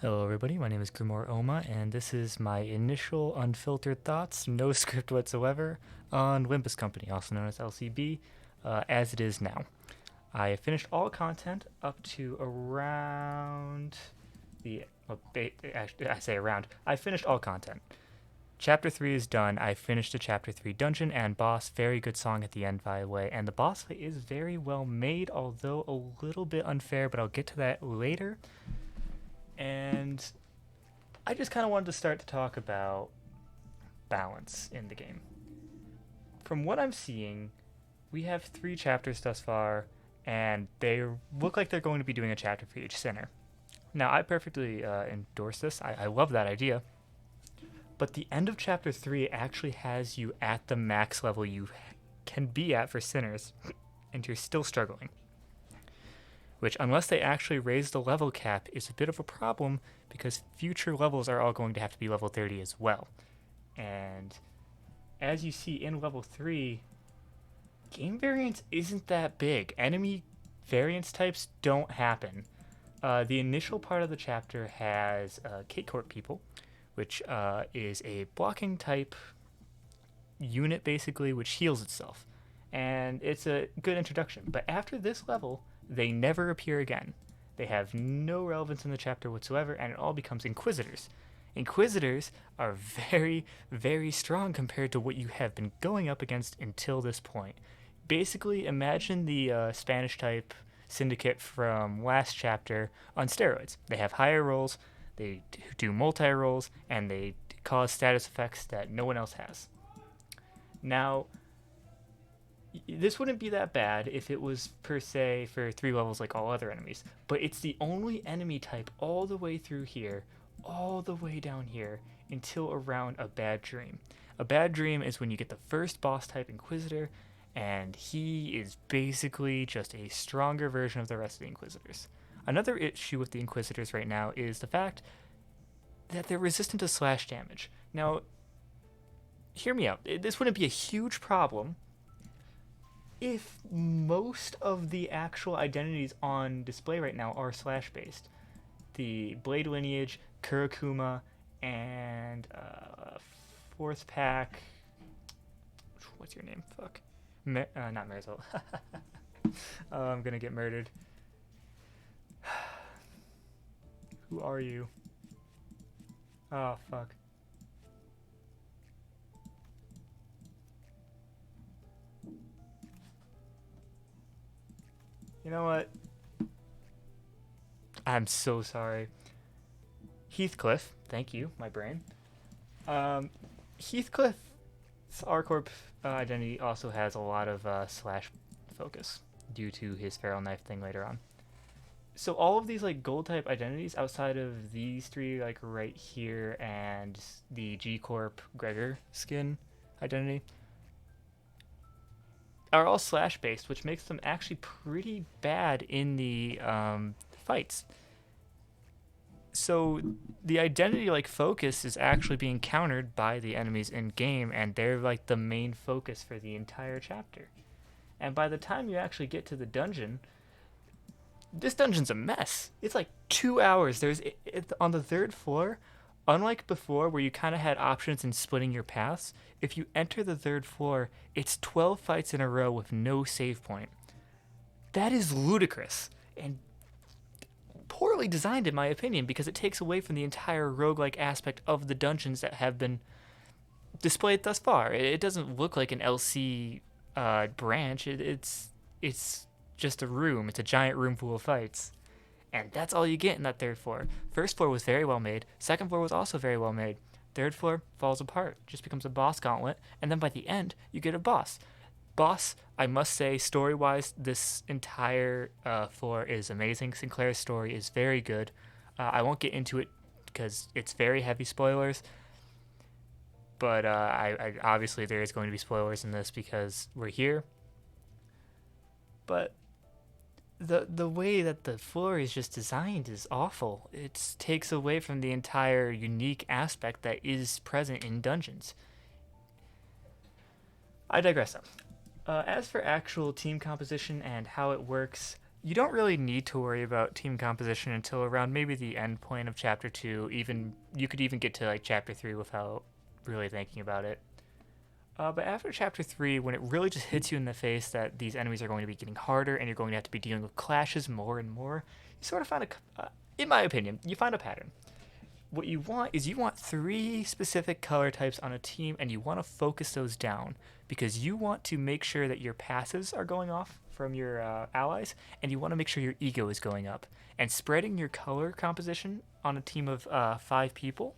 Hello, everybody. My name is Grimoire Oma, and this is my initial unfiltered thoughts, no script whatsoever, on Limbus Company, also known as LCB, as it is now. I finished all content up to around the. Well, actually, I say around. I finished all content. Chapter 3 is done. I finished the Chapter 3 dungeon and boss. Very good song at the end, by the way. And the boss fight is very well made, although a little bit unfair, but I'll get to that later. And I just kind of wanted to start to talk about balance in the game. From what I'm seeing, we have 3 chapters thus far, and they look like they're going to be doing a chapter for each sinner. Now, I perfectly endorse this. I love that idea. But the end of chapter 3 actually has you at the max level you can be at for sinners, and you're still struggling. Which, unless they actually raise the level cap, is a bit of a problem because future levels are all going to have to be level 30 as well. And as you see in level 3, game variance isn't that big. Enemy variance types don't happen. The initial part of the chapter has Kate Court people, which is a blocking type unit basically, which heals itself. And it's a good introduction. But after this level, they never appear again. They have no relevance in the chapter whatsoever, and it all becomes Inquisitors. Inquisitors are very, very strong compared to what you have been going up against until this point. Basically, imagine the Spanish type syndicate from last chapter on steroids. They have higher rolls, they do multi rolls, and they cause status effects that no one else has. Now, this wouldn't be that bad if it was per se for 3 levels like all other enemies, but it's the only enemy type all the way through here, all the way down here, until around a bad dream. A bad dream is when you get the first boss type Inquisitor, and he is basically just a stronger version of the rest of the Inquisitors. Another issue with the Inquisitors right now is the fact that they're resistant to slash damage. Now, hear me out. This wouldn't be a huge problem if most of the actual identities on display right now are slash based. The Blade Lineage, Kurakuma, and fourth pack. What's your name? Fuck. Not Marisol. Oh, I'm gonna get murdered. Who are you? Oh, fuck. You know what? I'm so sorry. Heathcliff. Thank you, my brain. Heathcliff's R-Corp identity also has a lot of slash focus due to his feral knife thing later on. So all of these like gold type identities outside of these 3 like right here and the G Corp Gregor skin identity are all slash based, which makes them actually pretty bad in the fights. So the identity like focus is actually being countered by the enemies in game, and they're like the main focus for the entire chapter. And by the time you actually get to the dungeon, this dungeon's a mess. It's like 2 hours. On the 3rd floor. Unlike before, where you kind of had options in splitting your paths, if you enter the 3rd floor, it's 12 fights in a row with no save point. That is ludicrous and poorly designed, in my opinion, because it takes away from the entire roguelike aspect of the dungeons that have been displayed thus far. It doesn't look like an LC branch. It's just a room. It's a giant room full of fights. And that's all you get in that 3rd floor. 1st floor was very well made. 2nd floor was also very well made. 3rd floor falls apart, just becomes a boss gauntlet, and then by the end, you get a boss. Boss, I must say, story-wise, this entire floor is amazing. Sinclair's story is very good. I won't get into it because it's very heavy spoilers, but I obviously there is going to be spoilers in this because we're here. But the way that the floor is just designed is awful. It takes away from the entire unique aspect that is present in dungeons. I digress though. As for actual team composition and how it works, you don't really need to worry about team composition until around maybe the end point of chapter 2. Even you could even get to like chapter 3 without really thinking about it. But after chapter 3, when it really just hits you in the face that these enemies are going to be getting harder and you're going to have to be dealing with clashes more and more, you sort of find in my opinion, you find a pattern. What you want is you want 3 specific color types on a team, and you want to focus those down because you want to make sure that your passes are going off from your allies, and you want to make sure your ego is going up. And spreading your color composition on a team of 5 people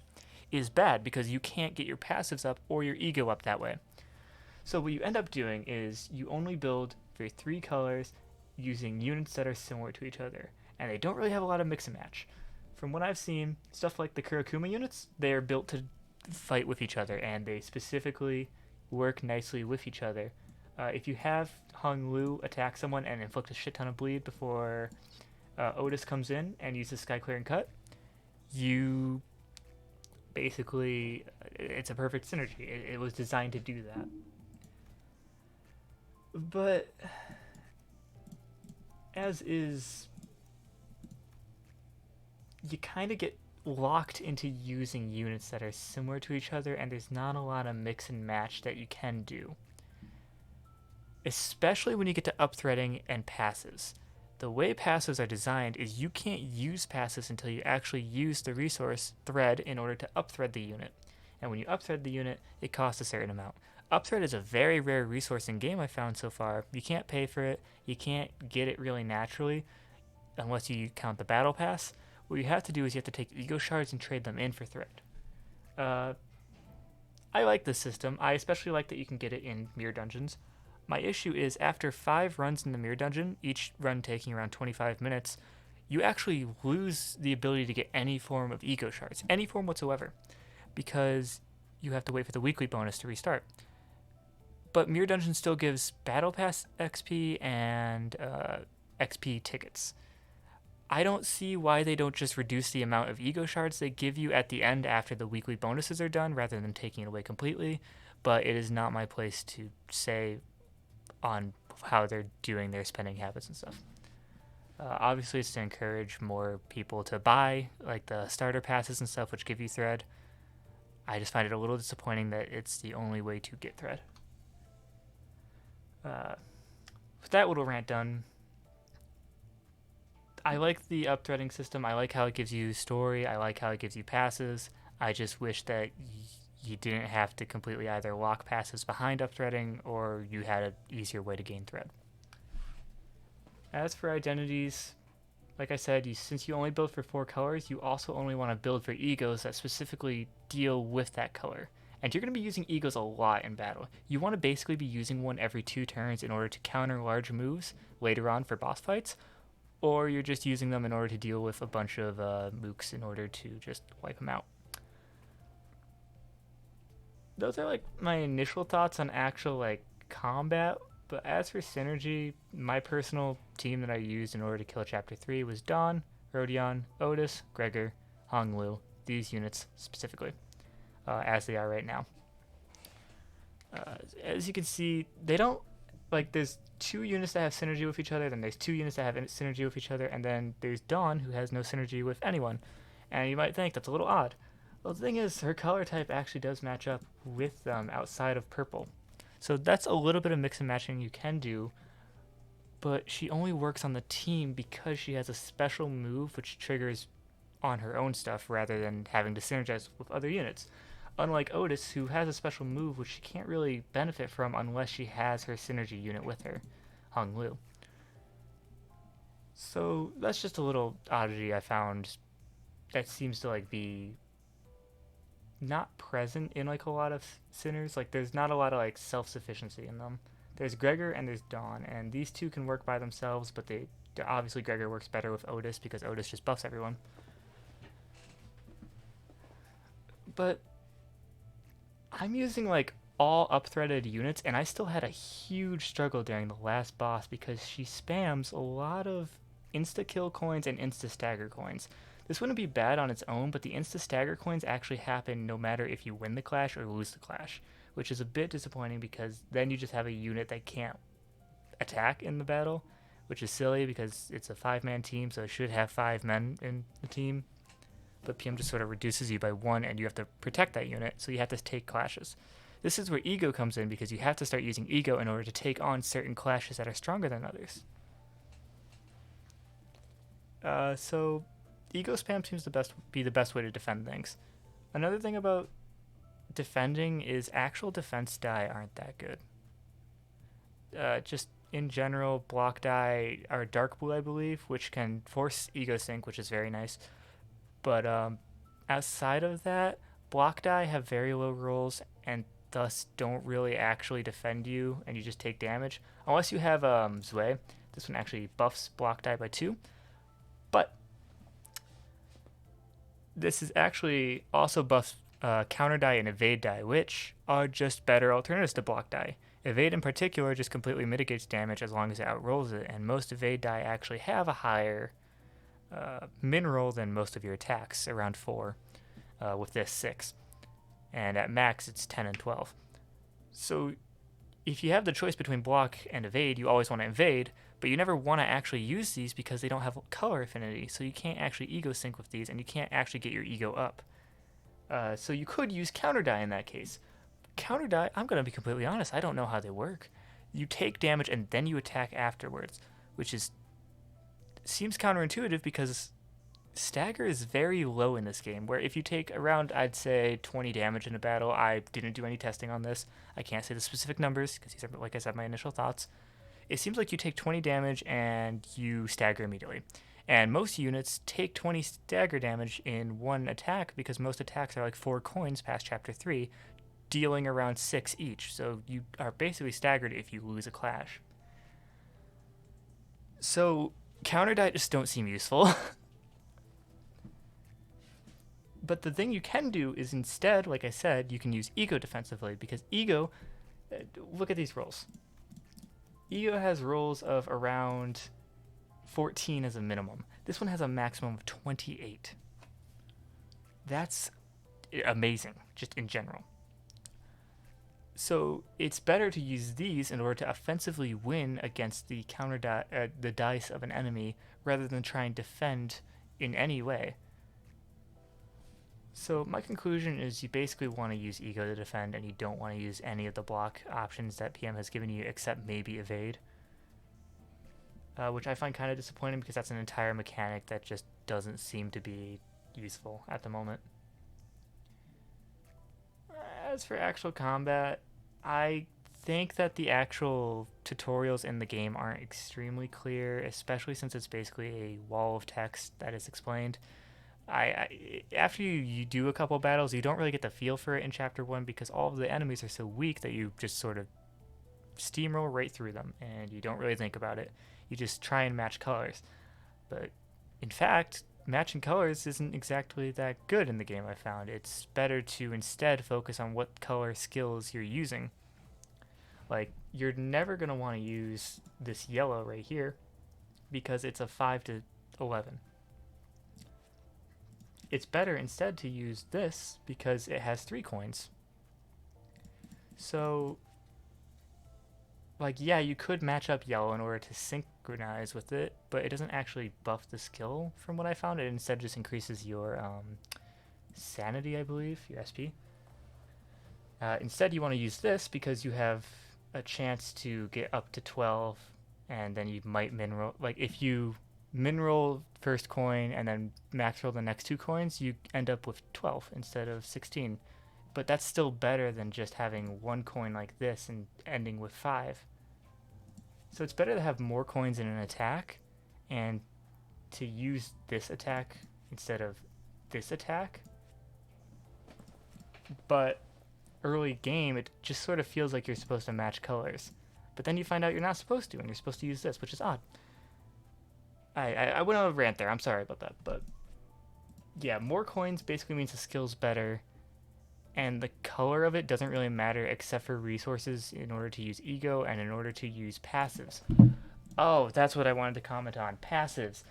is bad because you can't get your passives up or your ego up that way. So what you end up doing is you only build for 3 colors using units that are similar to each other, and they don't really have a lot of mix and match. From what I've seen, stuff like the Kurokuma units, they are built to fight with each other, and they specifically work nicely with each other. If you have Hung Lu attack someone and inflict a shit ton of bleed before Otis comes in and uses Sky Clear and Cut, you basically, it's a perfect synergy. It was designed to do that. But as is, you kind of get locked into using units that are similar to each other, and there's not a lot of mix and match that you can do. Especially when you get to upthreading and passives. The way passives are designed is you can't use passives until you actually use the resource thread in order to upthread the unit. And when you upthread the unit, it costs a certain amount. Upthread is a very rare resource in game I found so far. You can't pay for it, you can't get it really naturally unless you count the battle pass. What you have to do is you have to take ego shards and trade them in for thread. I like this system. I especially like that you can get it in mirror dungeons. My issue is after 5 runs in the mirror dungeon, each run taking around 25 minutes, you actually lose the ability to get any form of ego shards, any form whatsoever, because you have to wait for the weekly bonus to restart. But mirror dungeon still gives battle pass XP and XP tickets. I don't see why they don't just reduce the amount of ego shards they give you at the end after the weekly bonuses are done rather than taking it away completely, but it is not my place to say on how they're doing their spending habits and stuff. Obviously, it's to encourage more people to buy, like the starter passes and stuff, which give you thread. I just find it a little disappointing that it's the only way to get thread. With that little rant done, I like the upthreading system. I like how it gives you story. I like how it gives you passes. I just wish that you didn't have to completely either lock passes behind upthreading or you had an easier way to gain thread. As for identities, like I said, since you only build for 4 colors, you also only want to build for egos that specifically deal with that color. And you're going to be using egos a lot in battle. You want to basically be using one every 2 turns in order to counter large moves later on for boss fights, or you're just using them in order to deal with a bunch of mooks in order to just wipe them out. Those are like my initial thoughts on actual like combat, but as for synergy, my personal team that I used in order to kill chapter 3 was Dawn, Rodion, Otis, Gregor, Honglu, these units specifically, as they are right now. As you can see, they don't, like, there's 2 units that have synergy with each other, then there's 2 units that have synergy with each other, and then there's Dawn, who has no synergy with anyone. And you might think that's a little odd. Well, the thing is, her color type actually does match up with them outside of purple. So that's a little bit of mix and matching you can do, but she only works on the team because she has a special move which triggers on her own stuff rather than having to synergize with other units. Unlike Otis, who has a special move which she can't really benefit from unless she has her synergy unit with her, Hung Lu. So that's just a little oddity I found that seems to like be not present in like a lot of sinners. Like there's not a lot of like self-sufficiency in them. There's Gregor and there's Dawn, and these 2 can work by themselves, but they obviously Gregor works better with Otis because Otis just buffs everyone. But I'm using like all upthreaded units, and I still had a huge struggle during the last boss because she spams a lot of insta-kill coins and insta-stagger coins. This wouldn't be bad on its own, but the insta-stagger coins actually happen no matter if you win the clash or lose the clash, which is a bit disappointing because then you just have a unit that can't attack in the battle, which is silly because it's a 5-man team, so it should have 5 men in the team. But PM just sort of reduces you by 1, and you have to protect that unit, so you have to take clashes. This is where ego comes in, because you have to start using ego in order to take on certain clashes that are stronger than others. So ego spam seems to be the best way to defend things. Another thing about defending is actual defense die aren't that good. Just in general, block die are dark blue, I believe, which can force ego sync, which is very nice. But outside of that, block die have very low rolls and thus don't really actually defend you, and you just take damage. Unless you have Zwei. This one actually buffs block die by 2. But this is actually also buffs counter die and evade die, which are just better alternatives to block die. Evade in particular just completely mitigates damage as long as it outrolls it, and most evade die actually have a higher min roll than most of your attacks, around 4, with this 6. And at max it's 10 and 12. So if you have the choice between block and evade, you always want to evade, but you never want to actually use these because they don't have color affinity, so you can't actually ego sync with these, and you can't actually get your ego up. So you could use counter die in that case. Counter die, I'm going to be completely honest, I don't know how they work. You take damage and then you attack afterwards, which seems counterintuitive because stagger is very low in this game, where if you take around, I'd say, 20 damage in a battle. I didn't do any testing on this. I can't say the specific numbers because these are, like I said, my initial thoughts. It seems like you take 20 damage and you stagger immediately. And most units take 20 stagger damage in one attack because most attacks are like 4 coins past chapter 3, dealing around 6 each. So you are basically staggered if you lose a clash. So counter die just don't seem useful. But the thing you can do is instead, like I said, you can use ego defensively, because ego, look at these rolls. Ego has rolls of around 14 as a minimum. This one has a maximum of 28. That's amazing, just in general. So it's better to use these in order to offensively win against the the dice of an enemy, rather than try and defend in any way. So my conclusion is you basically want to use ego to defend, and you don't want to use any of the block options that PM has given you except maybe evade. Which I find kind of disappointing because that's an entire mechanic that just doesn't seem to be useful at the moment. As for actual combat, I think that the actual tutorials in the game aren't extremely clear, especially since it's basically a wall of text that is explained. After you do a couple battles, you don't really get the feel for it in chapter 1 because all of the enemies are so weak that you just sort of steamroll right through them and you don't really think about it. You just try and match colors. But in fact, matching colors isn't exactly that good in the game, I found. It's better to instead focus on what color skills you're using. Like, you're never going to want to use this yellow right here because it's a 5 to 11. It's better instead to use this because it has 3 coins. So, like, yeah, you could match up yellow in order to synchronize with it, but it doesn't actually buff the skill from what I found. It instead just increases your sanity, I believe, your SP. Instead, you want to use this because you have a chance to get up to 12, and then you might min roll. Like, if you min roll first coin and then max roll the next 2 coins, you end up with 12 instead of 16. But that's still better than just having 1 coin like this and ending with 5. So it's better to have more coins in an attack and to use this attack instead of this attack. But early game, it just sort of feels like you're supposed to match colors. But then you find out you're not supposed to, and you're supposed to use this, which is odd. I went on a rant there. I'm sorry about that. But yeah, more coins basically means the skill's better. And the color of it doesn't really matter except for resources in order to use ego and in order to use passives. Oh, that's what I wanted to comment on. Passives.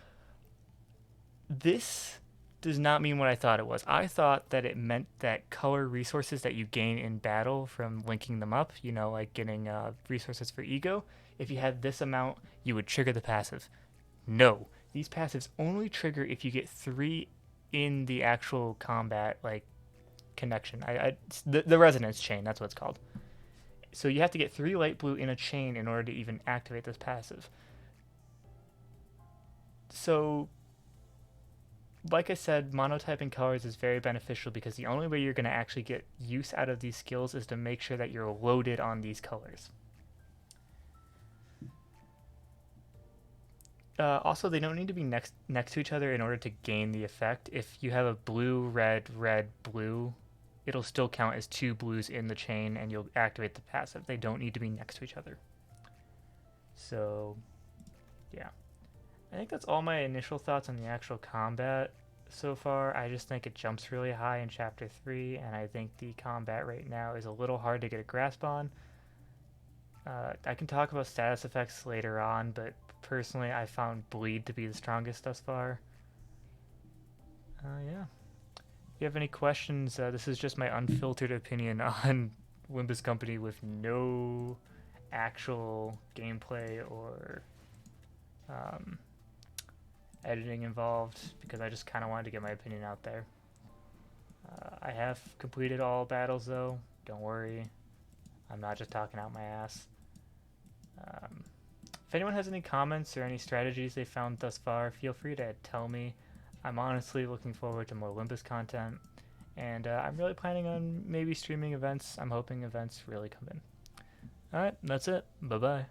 This does not mean what I thought it was. I thought that it meant that color resources that you gain in battle from linking them up, like getting resources for ego, if you had this amount, you would trigger the passive. No, these passives only trigger if you get 3 in the actual combat like connection. The resonance chain, that's what it's called. So you have to get 3 light blue in a chain in order to even activate this passive. So, like I said, monotyping colors is very beneficial because the only way you're going to actually get use out of these skills is to make sure that you're loaded on these colors. Also, they don't need to be next to each other in order to gain the effect. If you have a blue, red, red, blue, it'll still count as 2 blues in the chain and you'll activate the passive. They don't need to be next to each other. So, yeah. I think that's all my initial thoughts on the actual combat so far. I just think it jumps really high in Chapter 3, and I think the combat right now is a little hard to get a grasp on. I can talk about status effects later on, but personally I found Bleed to be the strongest thus far. Yeah. If you have any questions, this is just my unfiltered opinion on Limbus Company with no actual gameplay or editing involved, because I just kind of wanted to get my opinion out there. I have completed all battles though, don't worry. I'm not just talking out my ass. If anyone has any comments or any strategies they found thus far, feel free to tell me. I'm honestly looking forward to more Limbus content, and I'm really planning on maybe streaming events. I'm hoping events really come in. Alright, that's it. Bye-bye.